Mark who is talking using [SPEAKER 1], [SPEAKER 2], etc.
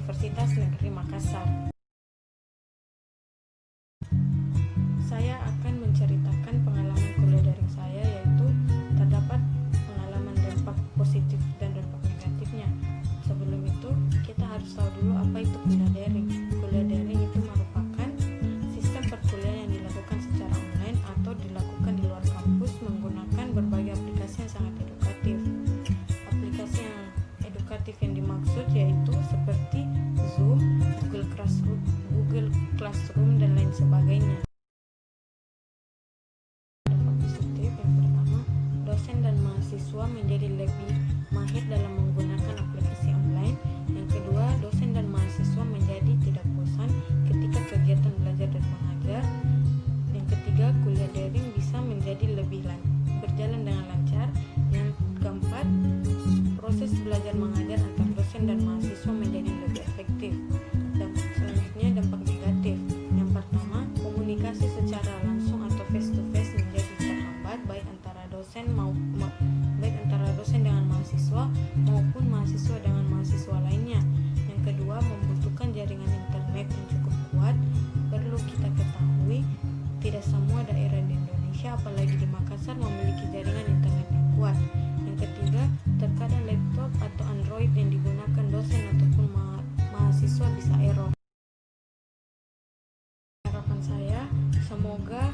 [SPEAKER 1] Universitas Negeri Makassar. Saya akan menceritakan pengalaman kuliah daring saya, yaitu terdapat pengalaman dampak positif dan dampak negatifnya. Sebelum itu, kita harus tahu dulu apa itu kuliah daring. Kuliah daring itu merupakan sistem perkuliahan yang dilakukan secara online atau dilakukan di luar kampus menggunakan berbagai aplikasi yang sangat edukatif. Aplikasi yang edukatif yang dimaksud yaitu seperti Zoom, Google Classroom dan lain sebagainya. Dampak positif yang pertama, dosen dan mahasiswa menjadi lebih mahir dalam menggunakan aplikasi online. Yang kedua, dosen dan mahasiswa menjadi tidak bosan ketika kegiatan belajar dan mengajar. Yang ketiga, kuliah daring bisa menjadi lebih berjalan dengan lancar. Yang keempat, proses belajar mengajar antar dosen dan mahasiswa menjadi lebih efektif. Dan selanjutnya, dampak negatif. Yang pertama, komunikasi secara langsung atau face to face menjadi terhambat baik antara dosen dengan mahasiswa maupun mahasiswa dengan mahasiswa lainnya. Yang kedua, membutuhkan jaringan internet yang cukup kuat. Perlu kita ketahui, tidak semua daerah di Indonesia, apalagi di Makassar, memiliki jaringan internet yang kuat. Yang ketiga, terkadang laptop atau Android yang digunakan dosen ataupun mahasiswa bisa error. Harapan saya, semoga